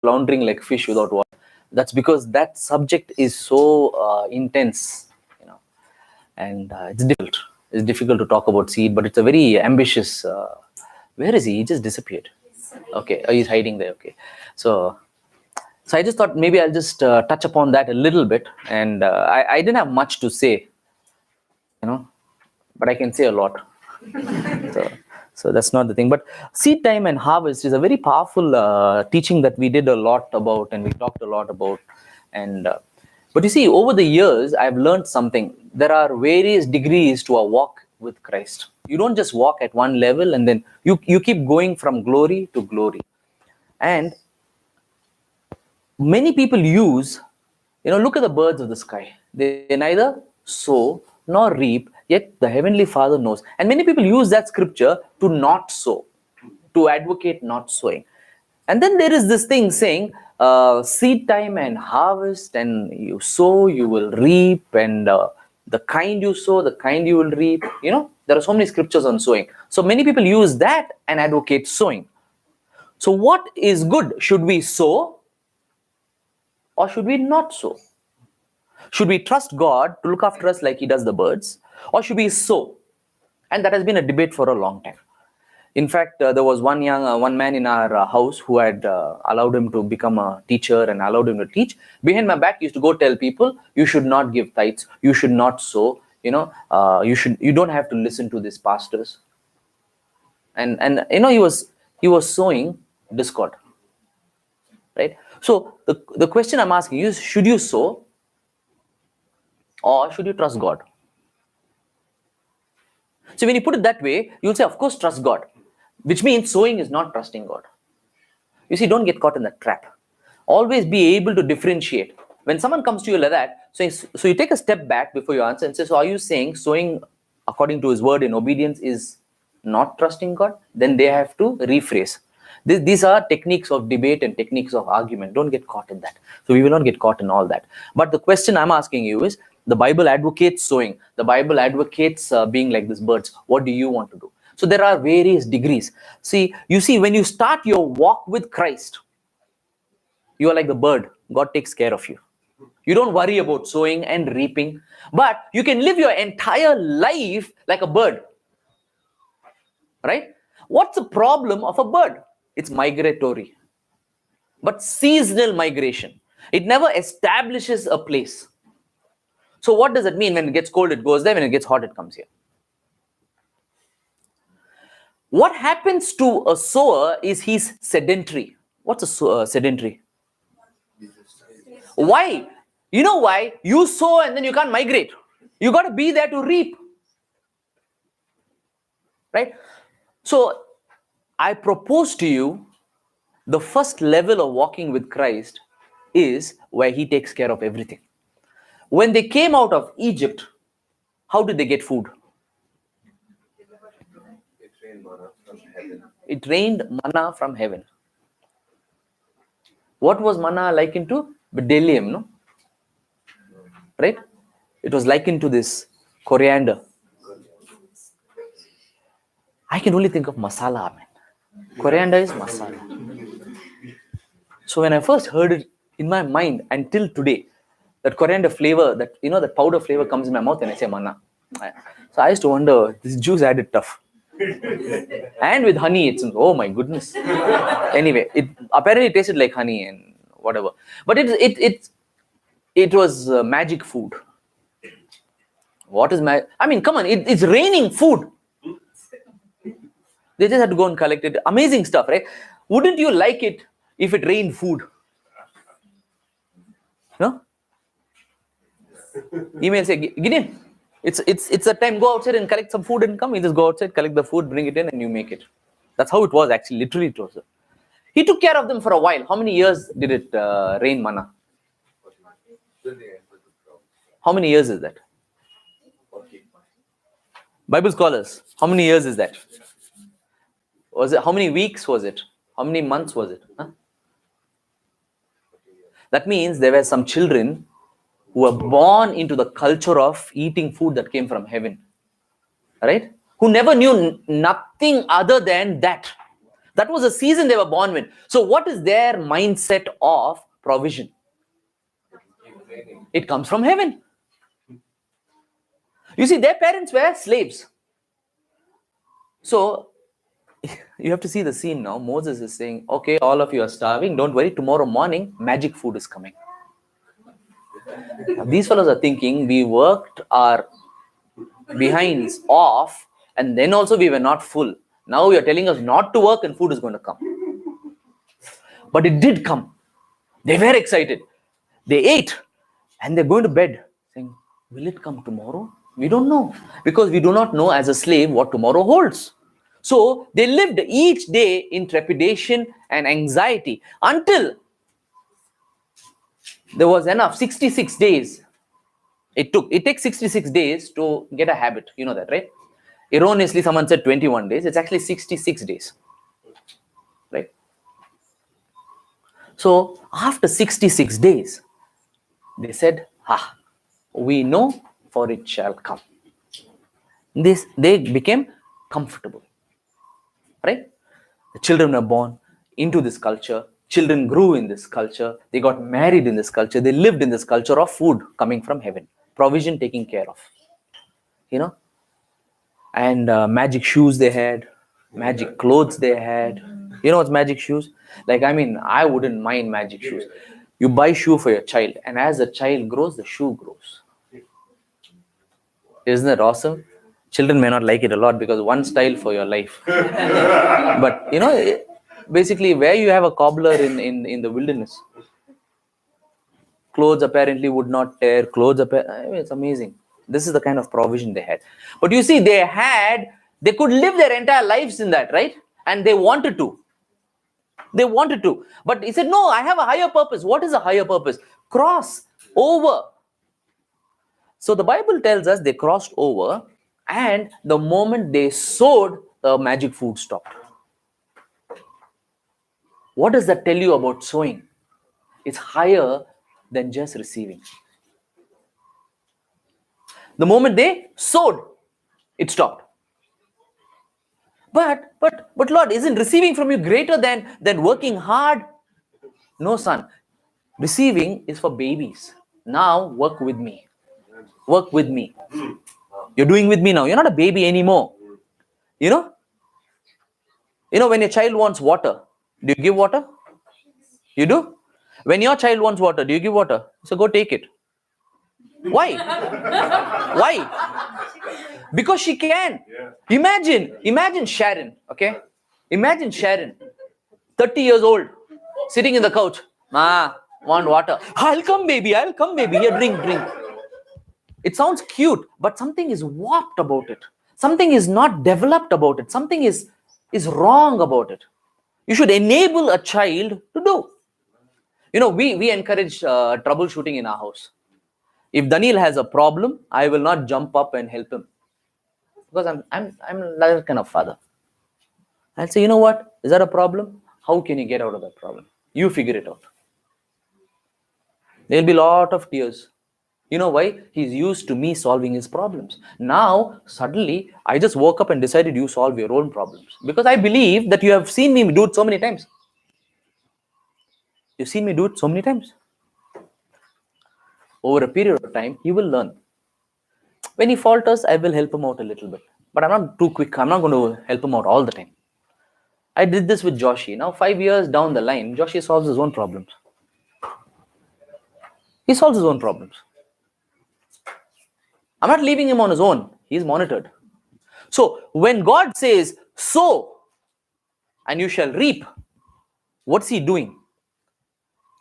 floundering like fish without water. That's because that subject is so intense, and it's difficult. It's difficult to talk about seed, but it's a very ambitious. Where is he? He just disappeared. Okay, he's hiding there. Okay, so I just thought maybe I'll just touch upon that a little bit, and I didn't have much to say, but I can say a lot. So that's not the thing. But seed time and harvest is a very powerful teaching that we did a lot about, and we talked a lot about. And but you see, over the years, I've learned something. There are various degrees to a walk with Christ. You don't just walk at one level and then you keep going from glory to glory. And many people use, look at the birds of the sky. They neither sow nor reap, yet the Heavenly Father knows. And many people use that scripture to not sow, to advocate not sowing. And then there is this thing saying, seed time and harvest, and you sow, you will reap, and the kind you sow, the kind you will reap. There are so many scriptures on sowing. So many people use that and advocate sowing. So what is good? Should we sow or should we not sow? Should we trust God to look after us like He does the birds, or should we sow? And that has been a debate for a long time. In fact, there was one man in our house who had allowed him to become a teacher and allowed him to teach. Behind my back, he used to go tell people, you should not give tithes, you should not sow, you don't have to listen to these pastors. And he was sowing discord, right? So the question I'm asking you is, should you sow or should you trust God? So when you put it that way, you'll say, of course, trust God, which means sowing is not trusting God. You see, don't get caught in that trap. Always be able to differentiate. When someone comes to you like that, so you take a step back before you answer and say, so are you saying sowing according to His word in obedience is not trusting God? Then they have to rephrase. These are techniques of debate and techniques of argument. Don't get caught in that. So we will not get caught in all that. But the question I'm asking you is, the Bible advocates sowing. The Bible advocates being like these birds. What do you want to do? So there are various degrees. You see, when you start your walk with Christ, you are like the bird. God takes care of you. You don't worry about sowing and reaping, but you can live your entire life like a bird. Right? What's the problem of a bird? It's migratory, but seasonal migration. It never establishes a place. So what does it mean? When it gets cold, it goes there. When it gets hot, it comes here. What happens to a sower is he's sedentary. What's a sedentary? Why? You know why? You sow and then you can't migrate. You got to be there to reap. Right? So I propose to you, the first level of walking with Christ is where He takes care of everything. When they came out of Egypt, how did they get food? It rained manna from heaven. What was manna likened to? Bdellium, no? Right? It was likened to this coriander. I can only think of masala, man. Coriander is masala. So when I first heard it in my mind until today, that coriander flavor, that powder flavor comes in my mouth and I say manna. So I used to wonder, this Jews had it tough. And with honey, it's, oh my goodness. Anyway, it apparently tasted like honey and whatever. But it was magic food. What is magic? I mean, come on, it's raining food. They just had to go and collect it. Amazing stuff, right? Wouldn't you like it if it rained food? No? Email say, Gideon, it's a time, go outside and collect some food and come. You just go outside, collect the food, bring it in, and you make it. That's how it was actually, literally it was. He took care of them for a while. How many years did it rain manna? How many years is that? Bible scholars, how many years is that? Was it, how many weeks was it? How many months was it? Huh? That means there were some children who were born into the culture of eating food that came from heaven, right? Who never knew nothing other than that. That was the season they were born in. So what is their mindset of provision? It comes from heaven. You see, their parents were slaves. So you have to see the scene now. Moses is saying, okay, all of you are starving. Don't worry. Tomorrow morning, magic food is coming. Now, these fellows are thinking, we worked our behinds off and then also we were not full. Now you're telling us not to work and food is going to come. But it did come. They were excited. They ate and they're going to bed saying, will it come tomorrow? We don't know, because we do not know as a slave what tomorrow holds. So they lived each day in trepidation and anxiety until there was enough. 66 days. It takes 66 days to get a habit. You know that, right? Erroneously, someone said 21 days. It's actually 66 days. Right? So after 66 days, they said, we know, for it shall come. They became comfortable. Right? The children were born into this culture. Children grew in this culture. They got married in this culture. They lived in this culture of food coming from heaven. Provision taken care of. You know? And magic shoes they had. Magic clothes they had. You know what's magic shoes? Like, I mean, I wouldn't mind magic shoes. You buy shoe for your child, and as the child grows, the shoe grows. Isn't that awesome? Children may not like it a lot because one style for your life. But, you know, basically where you have a cobbler in the wilderness, clothes apparently would not tear. It's amazing. This is the kind of provision they had. But you see, they could live their entire lives in that, right? And they wanted to. But he said, no, I have a higher purpose. What is a higher purpose? Cross over. So the Bible tells us they crossed over, and the moment they sowed, the magic food stopped. What does that tell you about sowing? It's higher than just receiving. The moment they sowed, it stopped. But Lord, isn't receiving from you greater than working hard? No, son. Receiving is for babies. Now work with me. Work with me. You're doing with me now. You're not a baby anymore. You know? You know, when your child wants water, do you give water? You do? When your child wants water, do you give water? So go take it. Why? Why? Because she can. Imagine Sharon, okay? Imagine Sharon, 30 years old, sitting in the couch. Want water? I'll come, baby. Here, drink. It sounds cute, but something is warped about it. Something is not developed about it. Something is wrong about it. You should enable a child to do. You know, we encourage troubleshooting in our house. If Daniel has a problem, I will not jump up and help him, because I'm that kind of father. I'll say, you know what? Is that a problem? How can you get out of that problem? You figure it out. There'll be a lot of tears. You know why? He's used to me solving his problems. Now, suddenly, I just woke up and decided you solve your own problems. Because I believe that you have seen me do it so many times. You've seen me do it so many times. Over a period of time, he will learn. When he falters, I will help him out a little bit. But I'm not too quick. I'm not going to help him out all the time. I did this with Joshi. Now, 5 years down the line, Joshi solves his own problems. He solves his own problems. I'm not leaving him on his own. He's monitored. So, when God says, sow and you shall reap, what's he doing?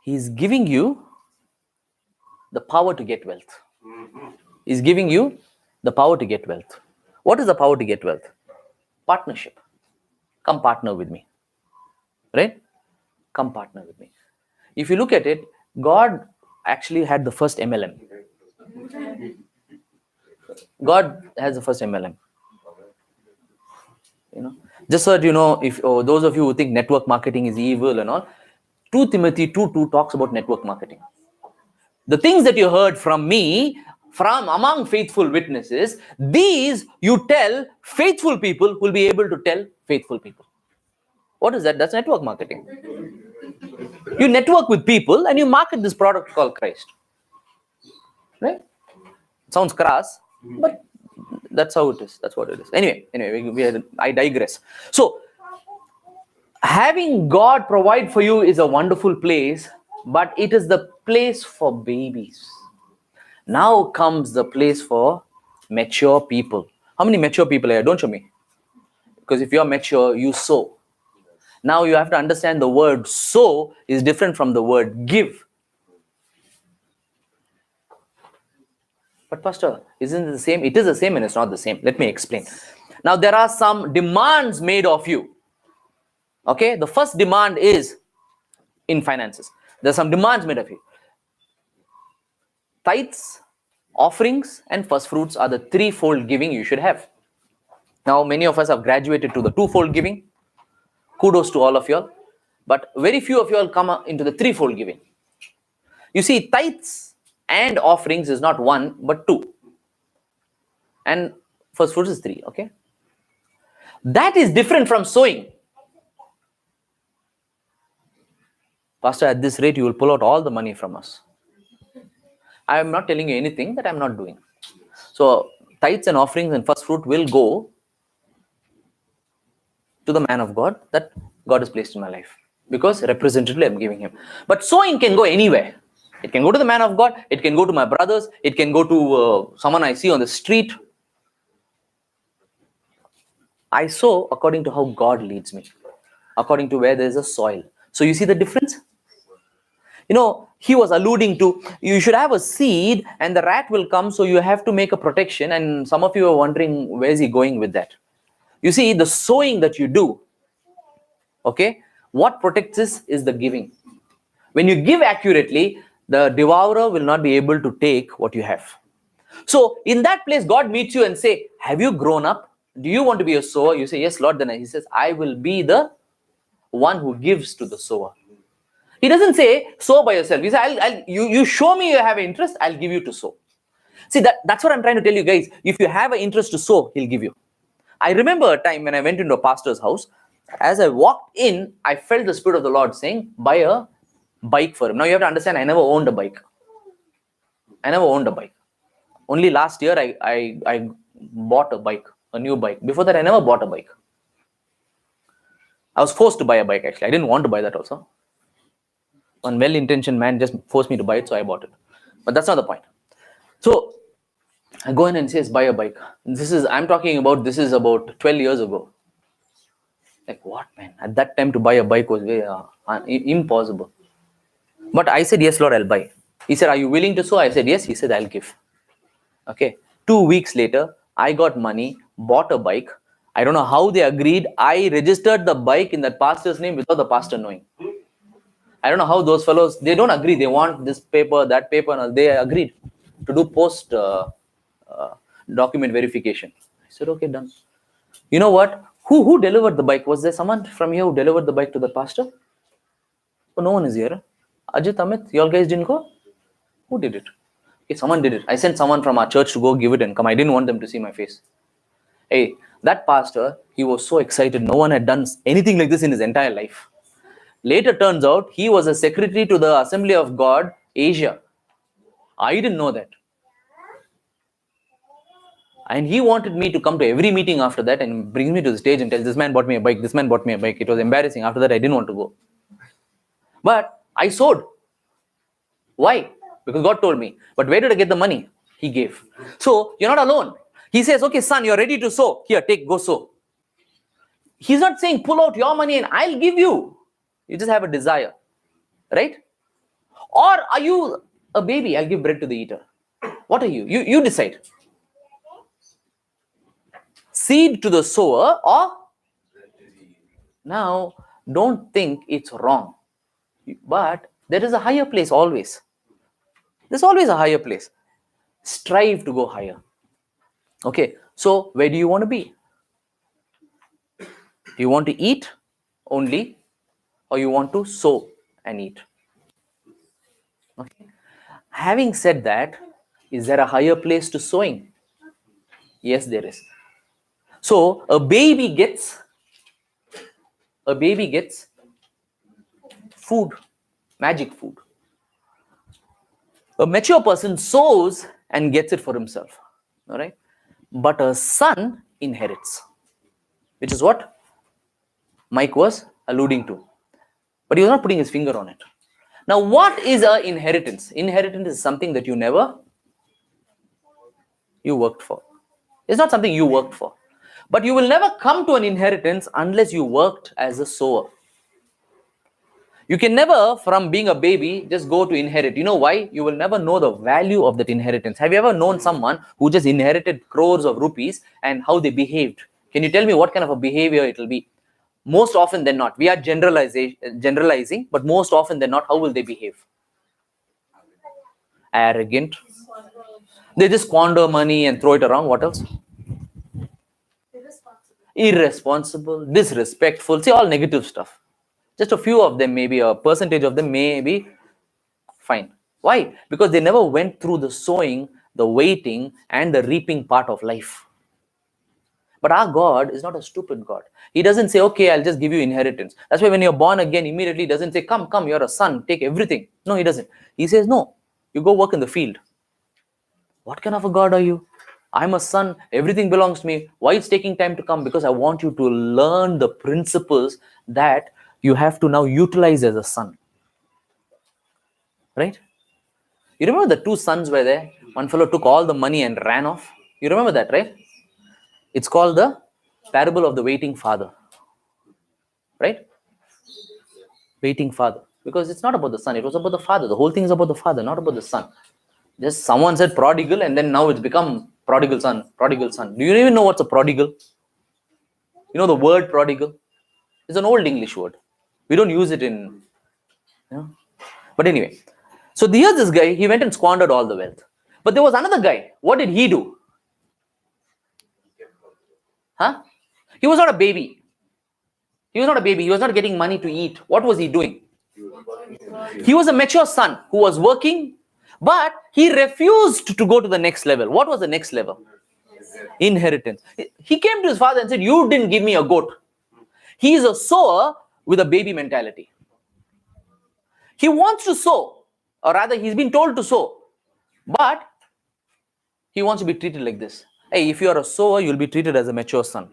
He's giving you the power to get wealth. He's giving you the power to get wealth. What is the power to get wealth? Partnership. Come partner with me. Right? Come partner with me. If you look at it, God actually had the first MLM. God has the first MLM. You know, just so that you know, if those of you who think network marketing is evil and all, 2 Timothy 2:2 talks about network marketing. The things that you heard from me, from among faithful witnesses, these you tell faithful people who will be able to tell faithful people. What is that? That's network marketing. You network with people and you market this product called Christ. Right? It sounds crass, but that's how it is. That's what it is. Anyway, I digress. So, having God provide for you is a wonderful place, but it is the place for babies. Now comes the place for mature people. How many mature people are here? Don't show me. Because if you're mature, you sow. Now you have to understand the word sow is different from the word give. But Pastor, isn't it the same? It is the same and it's not the same. Let me explain. Now there are some demands made of you. Okay, the first demand is in finances. There are some demands made of you. Tithes, offerings, and first fruits are the threefold giving you should have. Now many of us have graduated to the twofold giving. Kudos to all of you all. But very few of you all come into the threefold giving. You see, tithes and offerings is not one, but two. And first fruits is three, okay? That is different from sowing. Pastor, at this rate, you will pull out all the money from us. I am not telling you anything that I am not doing. So, tithes and offerings and first fruit will go to the man of God that God has placed in my life. Because representatively, I am giving him. But sowing can go anywhere. It can go to the man of God. It can go to my brothers. It can go to someone I see on the street. I sow according to how God leads me. According to where there is a soil. So you see the difference? You know, he was alluding to, you should have a seed and the rat will come, so you have to make a protection. And some of you are wondering, where is he going with that? You see, the sowing that you do, okay, what protects this is the giving. When you give accurately, the devourer will not be able to take what you have. So in that place, God meets you and say, have you grown up? Do you want to be a sower? You say, yes, Lord. Then he says, I will be the one who gives to the sower. He doesn't say, sow by yourself. He says, you show me you have an interest, I'll give you to sow. See, that's what I'm trying to tell you guys. If you have an interest to sow, he'll give you. I remember a time when I went into a pastor's house. As I walked in, I felt the Spirit of the Lord saying, buy a bike for him. Now you have to understand, I never owned a bike. Only last year, I bought a bike, a new bike. Before that, I never bought a bike. I was forced to buy a bike, actually. I didn't want to buy that also. One well-intentioned man just forced me to buy it, so I bought it. But that's not the point. So I go in and says, buy a bike. I'm talking about, this is about 12 years ago. Like, what, man? At that time, to buy a bike was very impossible. But I said, yes, Lord, I'll buy. He said, are you willing to sow? I said, yes. He said, I'll give. Okay. 2 weeks later, I got money, bought a bike. I don't know how they agreed. I registered the bike in that pastor's name without the pastor knowing. I don't know how those fellows, they don't agree. They want this paper, that paper. And they agreed to do post document verification. I said, okay, done. You know what? Who delivered the bike? Was there someone from here who delivered the bike to the pastor? Oh, no one is here. Ajit, Amit, you all guys didn't go? Who did it? Okay, someone did it. I sent someone from our church to go give it and come. I didn't want them to see my face. Hey, that pastor, he was so excited. No one had done anything like this in his entire life. Later turns out he was a secretary to the Assembly of God, Asia. I didn't know that. And he wanted me to come to every meeting after that and bring me to the stage and tell, this man bought me a bike, this man bought me a bike. It was embarrassing. After that, I didn't want to go. But I sowed. Why? Because God told me. But where did I get the money? He gave. So you're not alone. He says, okay, son, you're ready to sow. Here, go sow. He's not saying, pull out your money and I'll give you. You just have a desire. Right? Or are you a baby? I'll give bread to the eater. What are you? You decide. Seed to the sower or? Now, don't think it's wrong. But there is a higher place always. There's always a higher place. Strive to go higher. Okay, so where do you want to be? Do you want to eat only or you want to sow and eat? Okay. Having said that, is there a higher place to sowing? Yes, there is. So a baby gets A baby gets food, magic food. A mature person sows and gets it for himself. All right. But a son inherits, which is what Mike was alluding to. But he was not putting his finger on it. Now, what is an inheritance? Inheritance is something that you worked for. It's not something you worked for. But you will never come to an inheritance unless you worked as a sower. You can never, from being a baby, just go to inherit. You know why? You will never know the value of that inheritance. Have you ever known someone who just inherited crores of rupees and how they behaved? Can you tell me what kind of a behavior it will be? Most often than not, we are generalizing, but most often than not, how will they behave? Arrogant. They just squander money and throw it around. What else? Irresponsible, disrespectful. See, all negative stuff. Just a few of them, maybe a percentage of them may be fine. Why? Because they never went through the sowing, the waiting, and the reaping part of life. But our God is not a stupid God. He doesn't say, okay, I'll just give you inheritance. That's why when you're born again, immediately he doesn't say, come, you're a son, take everything. No, he doesn't. He says, no, you go work in the field. What kind of a God are you? I'm a son, everything belongs to me. Why it's taking time to come? Because I want you to learn the principles that you have to now utilize as a son. Right? You remember the two sons were there? One fellow took all the money and ran off. You remember that, right? It's called the parable of the waiting father. Right? Waiting father. Because it's not about the son, it was about the father. The whole thing is about the father, not about the son. Just someone said prodigal, and then now it's become prodigal son, prodigal son. Do you even know what's a prodigal? You know the word prodigal? It's an old English word. We don't use it in, But anyway, so here's this guy, he went and squandered all the wealth. But there was another guy. What did he do? He was not a baby. He was not getting money to eat. What was he doing? He was a mature son who was working, but he refused to go to the next level. What was the next level? Inheritance. He came to his father and said, you didn't give me a goat. He is a sower with a baby mentality. He wants to sow, or rather he's been told to sow, but he wants to be treated like this. Hey, if you are a sower, you'll be treated as a mature son.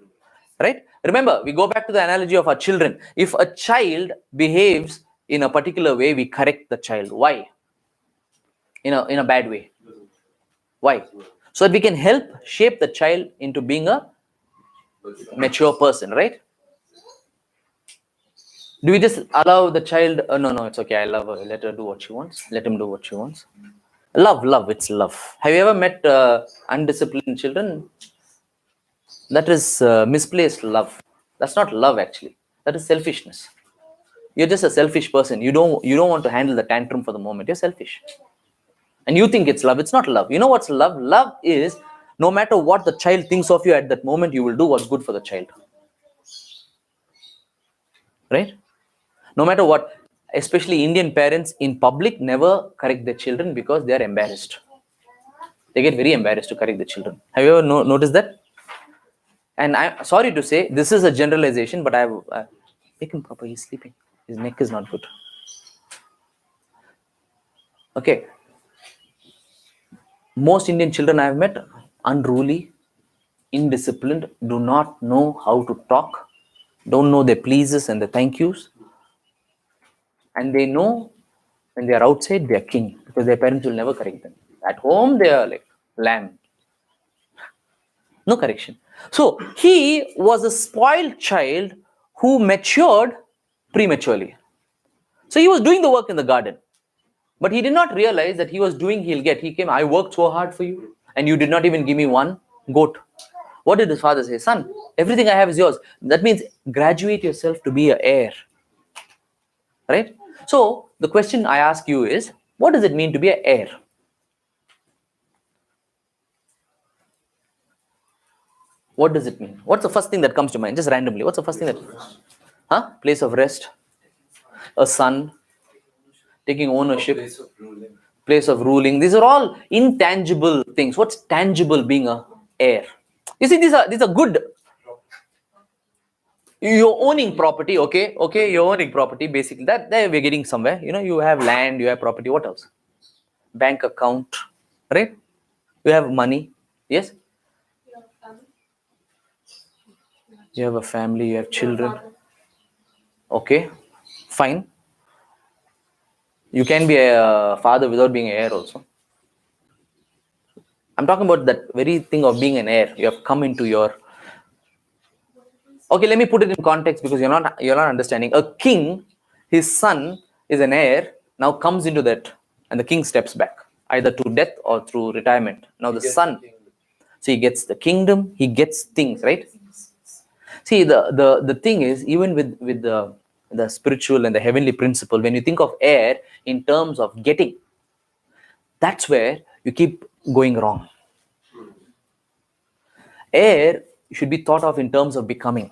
Right? Remember, we go back to the analogy of our children. If a child behaves in a particular way, we correct the child. Why? In a bad way. Why? So that we can help shape the child into being a mature person, right? Do we just allow the child? No, it's okay. I love her. Let her do what she wants. Let him do what she wants. Love. It's love. Have you ever met undisciplined children? That is misplaced love. That's not love, actually. That is selfishness. You're just a selfish person. You don't want to handle the tantrum for the moment. You're selfish. And you think it's love. It's not love. You know what's love? Love is no matter what the child thinks of you at that moment, you will do what's good for the child. Right? No matter what. Especially Indian parents in public never correct their children because they are embarrassed. They get very embarrassed to correct the children. Have you ever noticed that? And I'm sorry to say, this is a generalization, but I've make him proper. He's sleeping. His neck is not good. Okay. Most Indian children I have met, unruly, indisciplined, do not know how to talk, don't know their pleases and the thank yous. And they know when they are outside, they are king because their parents will never correct them. At home, they are like lamb. No correction. So he was a spoiled child who matured prematurely. So he was doing the work in the garden. But he did not realize that he was doing, he'll get. He came, I worked so hard for you, and you did not even give me one goat. What did his father say? Son, everything I have is yours. That means graduate yourself to be an heir. Right? So the question I ask you is, what does it mean to be an heir? What does it mean? What's the first thing that comes to mind? Just randomly. What's the first thing that... Place of rest. A son. Taking ownership. Place of ruling. These are all intangible things. What's tangible being an heir? You see, these are good. You're owning property, okay? Okay, you're owning property. Basically, that there we're getting somewhere. You have land, you have property. What else? Bank account, right? You have money. Yes. You have a family. You have children. Okay, fine. You can be a father without being an heir also. I'm talking about that very thing of being an heir. You have come into your. Okay, let me put it in context because you're not understanding. A king, his son is an heir. Now comes into that, and the king steps back either to death or through retirement. Now the son, so he gets the kingdom. He gets things, right? See, the thing is, even with the spiritual and the heavenly principle, when you think of heir in terms of getting, that's where you keep going wrong. Heir should be thought of in terms of becoming.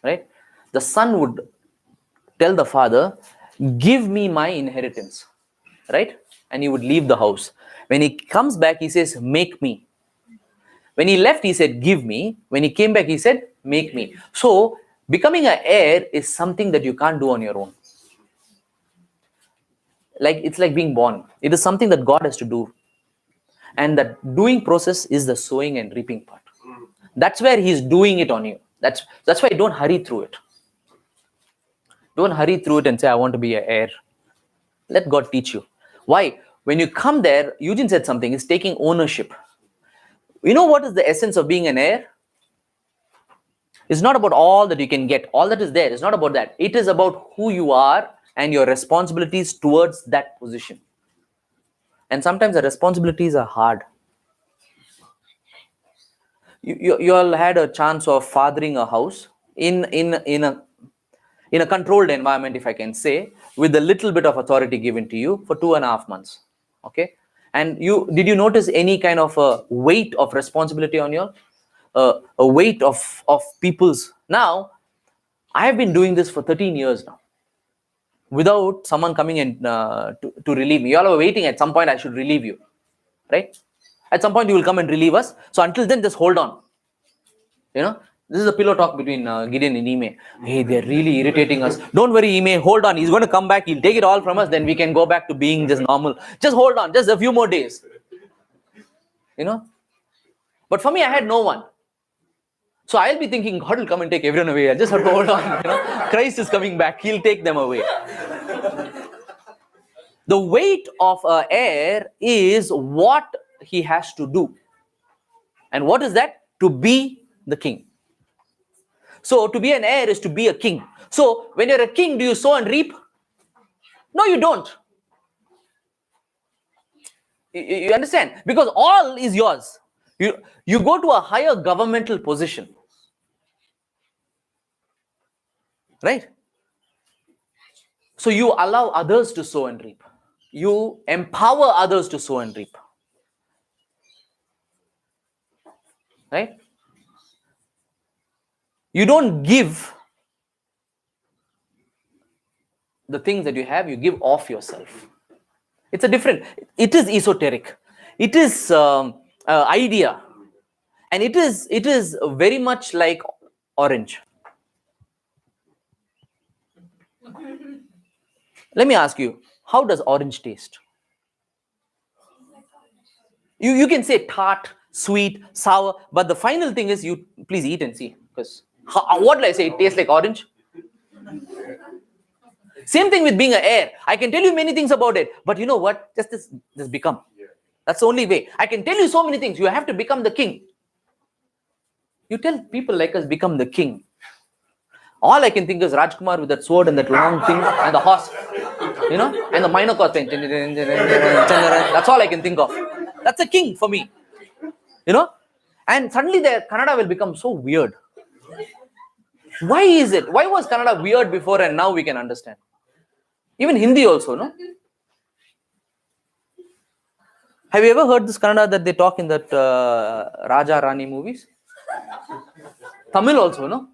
Right? The son would tell the father, give me my inheritance. Right? And he would leave the house. When he comes back, he says, make me. When he left, he said, give me. When he came back, he said, make me. So, becoming an heir is something that you can't do on your own. It's like being born. It is something that God has to do. And that doing process is the sowing and reaping part. That's where he's doing it on you. That's why don't hurry through it. Don't hurry through it and say, I want to be an heir. Let God teach you. Why? When you come there, Eugene said something, it's taking ownership. You know what is the essence of being an heir? It's not about all that you can get. All that is there. It's not about that. It is about who you are and your responsibilities towards that position. And sometimes the responsibilities are hard. You all had a chance of fathering a house in a controlled environment, if I can say, with a little bit of authority given to you for 2.5 months. Okay, and did you notice any kind of a weight of responsibility on you? A weight of people's. Now, I have been doing this for 13 years now, without someone coming in to relieve me. You all are waiting at some point I should relieve you, right? At some point you will come and relieve us. So until then, just hold on. This is a pillow talk between Gideon and Ime. Hey, they're really irritating us. Don't worry, Ime, hold on. He's going to come back. He'll take it all from us. Then we can go back to being just normal. Just hold on. Just a few more days. But for me, I had no one. So I'll be thinking, God will come and take everyone away. I just have to hold on. Christ is coming back. He'll take them away. The weight of an heir is what he has to do. And what is that? To be the king. So to be an heir is to be a king. So when you're a king, do you sow and reap? No, you don't. You understand? Because all is yours. You go to a higher governmental position. Right? So you allow others to sow and reap. You empower others to sow and reap. Right? You don't give the things that you have, you give off yourself. It is esoteric. It is idea. And it is very much like orange. Let me ask you, how does orange taste? You can say tart, sweet, sour, but the final thing is you please eat and see. Because what will I say? It tastes like orange. Same thing with being an heir. I can tell you many things about it, but you know what? Just become. That's the only way. I can tell you so many things. You have to become the king. You tell people like us, become the king. All I can think is Rajkumar with that sword and that long thing and the horse, and the minor chord thing. That's all I can think of. That's a king for me, And suddenly the Kannada will become so weird. Why is it? Why was Kannada weird before and now we can understand? Even Hindi also, no? Have you ever heard this Kannada that they talk in that Raja Rani movies? Tamil also, no?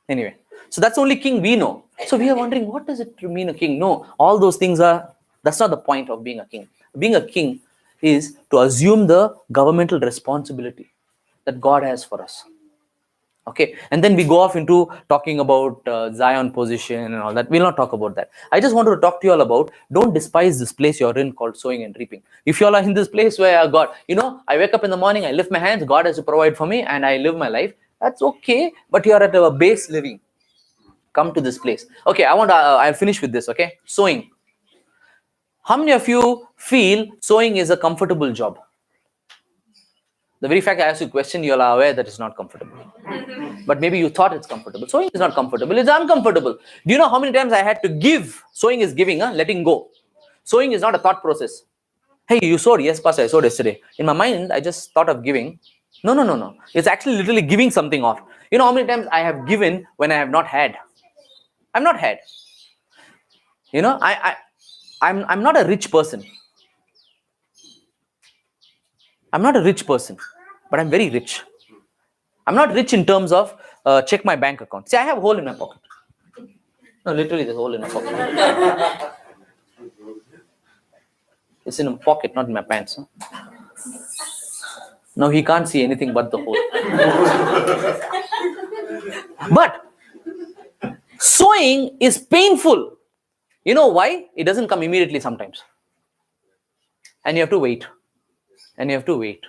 Anyway, so that's the only king we know. So we are wondering, what does it mean a king? No, all those things that's not the point of being a king. Being a king is to assume the governmental responsibility that God has for us. Okay, and then we go off into talking about Zion position and all that. We'll not talk about that. I just wanted to talk to you all about, don't despise this place you're in called sowing and reaping. If you all are in this place where God, I wake up in the morning, I lift my hands, God has to provide for me, and I live my life, that's okay, but you're at a base living. Come to this place. Okay, I'll finish with this. Okay, sowing. How many of you feel sowing is a comfortable job? The very fact I asked you a question, you are aware that it's not comfortable. But maybe you thought it's comfortable. Sowing is not comfortable, it's uncomfortable. Do you know how many times I had to give? Sowing is giving, letting go. Sowing is not a thought process. Hey, you sowed? Yes, Pastor, I sowed yesterday. In my mind, I just thought of giving. No. It's actually literally giving something off. You know how many times I have given when I have not had? I've not had. I'm not a rich person. I'm not a rich person, but I'm very rich. I'm not rich in terms of check my bank account. See, I have a hole in my pocket. No, literally, there's a hole in my pocket. It's in a pocket, not in my pants. Huh? Now he can't see anything but the hole. But sowing is painful. You know why? It doesn't come immediately sometimes. And you have to wait. And you have to wait.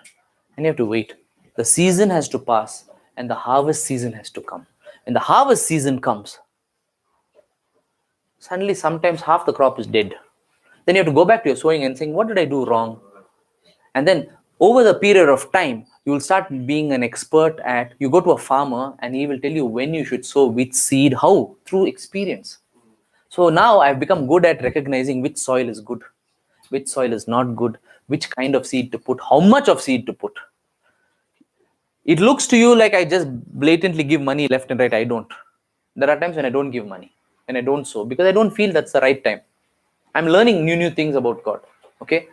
And you have to wait. The season has to pass and the harvest season has to come. When the harvest season comes, suddenly sometimes half the crop is dead. Then you have to go back to your sowing and saying, what did I do wrong? And then over the period of time, you will start being an expert at, you go to a farmer and he will tell you when you should sow which seed, how, through experience. So now I've become good at recognizing which soil is good, which soil is not good, which kind of seed to put, how much of seed to put. It looks to you like I just blatantly give money left and right. I don't. There are times when I don't give money and I don't sow because I don't feel that's the right time. I'm learning new things about God. Okay,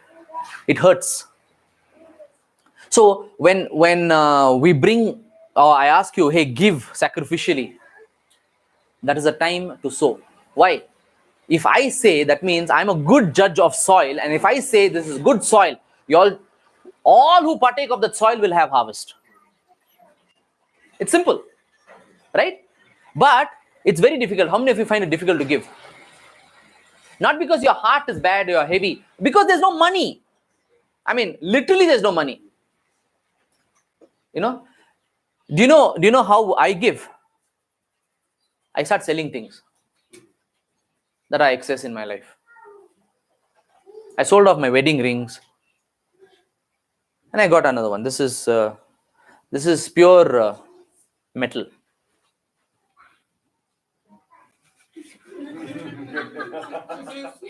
it hurts. So when we bring, or I ask you, hey, give sacrificially, that is a time to sow. Why? If I say, that means I'm a good judge of soil, and if I say this is good soil, all who partake of that soil will have harvest. It's simple, right? But it's very difficult. How many of you find it difficult to give? Not because your heart is bad or you're heavy, because there's no money. I mean, literally there's no money. Do you know how I give? I start selling things that are excess in my life. I sold off my wedding rings and I got another one. This is pure metal.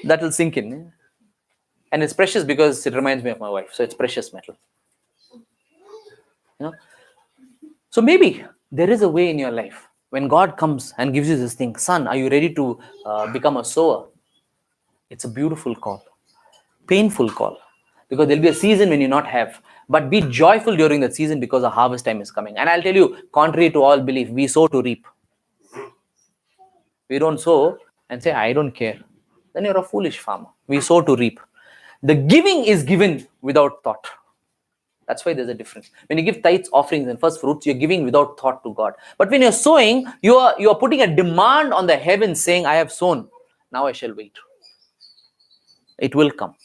That will sink in. And it's precious because it reminds me of my wife. So it's precious metal. So maybe there is a way in your life when God comes and gives you this thing, son, are you ready to become a sower? It's a beautiful call, painful call, because there'll be a season when you not have, but be joyful during that season because the harvest time is coming. And I'll tell you, contrary to all belief, we sow to reap. We don't sow and say, I don't care. Then you're a foolish farmer. We sow to reap. The giving is given without thought. That's why there's a difference. When you give tithes, offerings, and first fruits, you're giving without thought to God. But when you're sowing, you are putting a demand on the heavens, saying, I have sown, now I shall wait. It will come.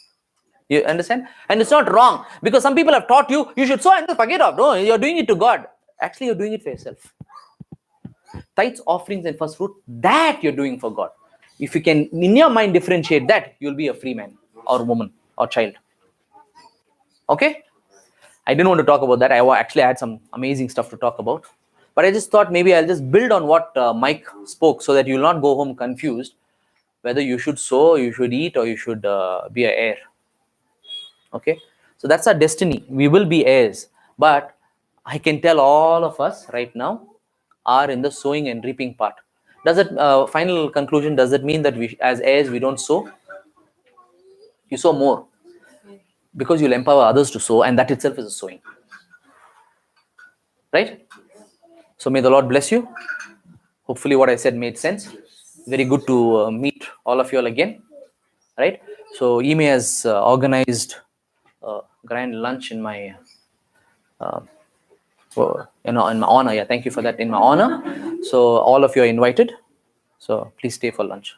You understand? And it's not wrong, because some people have taught you, you should sow and just forget off. No, you're doing it to God. Actually, you're doing it for yourself. Tithes, offerings, and first fruit, that you're doing for God. If you can, in your mind, differentiate that, you'll be a free man or woman or child. Okay? I didn't want to talk about that. I actually had some amazing stuff to talk about. But I just thought maybe I'll just build on what Mike spoke so that you'll not go home confused whether you should sow, you should eat, or you should be an heir. Okay? So that's our destiny. We will be heirs. But I can tell all of us right now are in the sowing and reaping part. Does it, final conclusion, does it mean that we, as heirs, we don't sow? You sow more. Because you'll empower others to sow, and that itself is a sowing. Right? So may the Lord bless you. Hopefully what I said made sense. Very good to meet all of you all again. Right? So Ime has organized grand lunch in my, in my honor. Yeah, thank you for that. In my honor. So all of you are invited. So please stay for lunch.